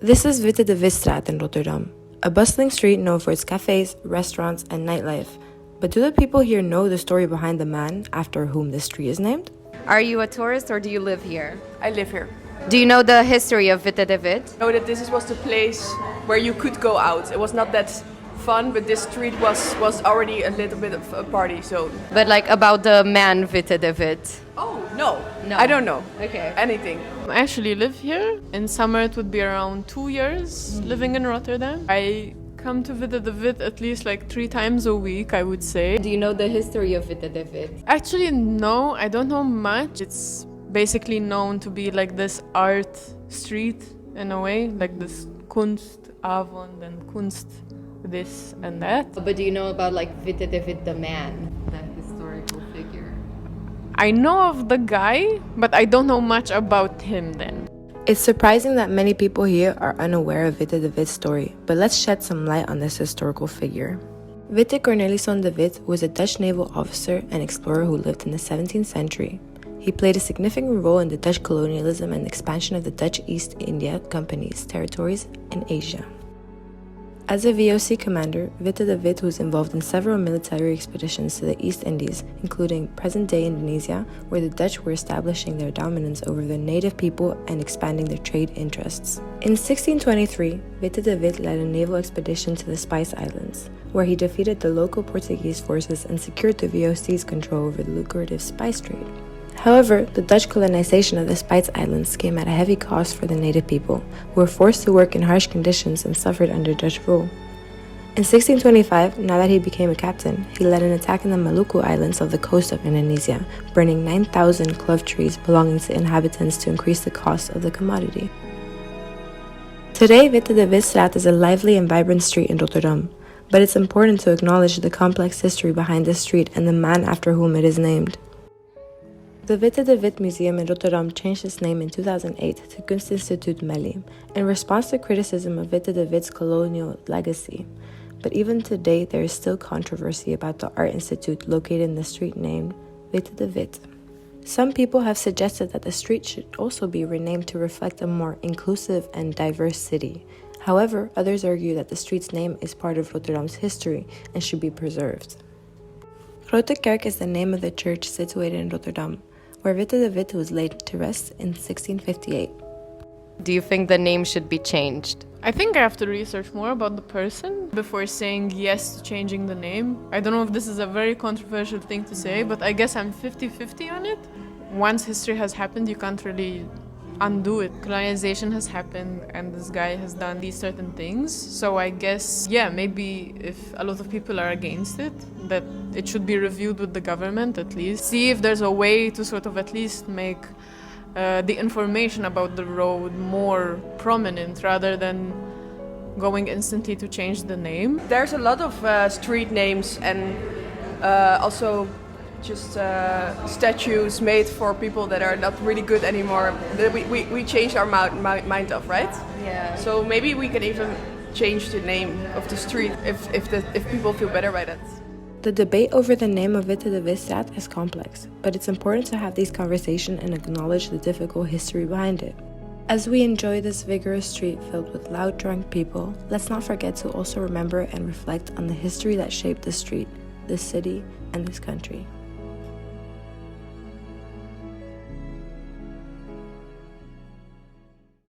This is Witte de Visstraat in Rotterdam, a bustling street known for its cafes, restaurants, and nightlife. But do the people here know the story behind the man after whom this street is named? Are you a tourist or do you live here? I live here. Do you know the history of Witte de Wit? I know that this was the place where you could go out. It was not that fun, but this street was already a little bit of a party, so... But like about the man Witte de Wit? Oh, no. No. I don't know. Okay. Anything. I actually live here. In summer it would be around 2 years living in Rotterdam. I come to Witte de Wit at least like 3 times a week, I would say. Do you know the history of Witte de Wit? Actually, no, I don't know much. It's basically known to be like this art street in a way, like this kunstavond and kunst this and that. But do you know about like Witte de Wit the man, the historical figure? I know of the guy, but I don't know much about him then. It's surprising that many people here are unaware of Witte de Wit's story, but let's shed some light on this historical figure. Witte Corneliszoon de Wit was a Dutch naval officer and explorer who lived in the 17th century. He played a significant role in the Dutch colonialism and expansion of the Dutch East India Company's territories in Asia. As a VOC commander, Witte de Wit was involved in several military expeditions to the East Indies, including present-day Indonesia, where the Dutch were establishing their dominance over the native people and expanding their trade interests. In 1623, Witte de Wit led a naval expedition to the Spice Islands, where he defeated the local Portuguese forces and secured the VOC's control over the lucrative spice trade. However, the Dutch colonization of the Spice Islands came at a heavy cost for the native people, who were forced to work in harsh conditions and suffered under Dutch rule. In 1625, now that he became a captain, he led an attack in the Maluku Islands of the coast of Indonesia, burning 9,000 clove trees belonging to inhabitants to increase the cost of the commodity. Today, Witte de Visstraat is a lively and vibrant street in Rotterdam, but it's important to acknowledge the complex history behind this street and the man after whom it is named. The Witte de Wit Museum in Rotterdam changed its name in 2008 to Kunstinstituut Melli in response to criticism of Witte de Wit's colonial legacy. But even today, there is still controversy about the art institute located in the street named Witte de Wit. Some people have suggested that the street should also be renamed to reflect a more inclusive and diverse city. However, others argue that the street's name is part of Rotterdam's history and should be preserved. Grote Kerk is the name of the church situated in Rotterdam, where Witte de Wit was laid to rest in 1658. Do you think the name should be changed? I think I have to research more about the person before saying yes to changing the name. I don't know if this is a very controversial thing to say, but I guess I'm 50-50 on it. Once history has happened, you can't really undo it. Colonization has happened and this guy has done these certain things. So I guess, yeah, maybe if a lot of people are against it, that it should be reviewed with the government at least. See if there's a way to sort of at least make the information about the road more prominent rather than going instantly to change the name. There's a lot of street names and also just statues made for people that are not really good anymore. That we changed our mind of, right? Yeah. So maybe we can even change the name of the street if people feel better by that. The debate over the name of Witte de Visstraat is complex, but it's important to have these conversations and acknowledge the difficult history behind it. As we enjoy this vigorous street filled with loud drunk people, let's not forget to also remember and reflect on the history that shaped this street, this city, and this country.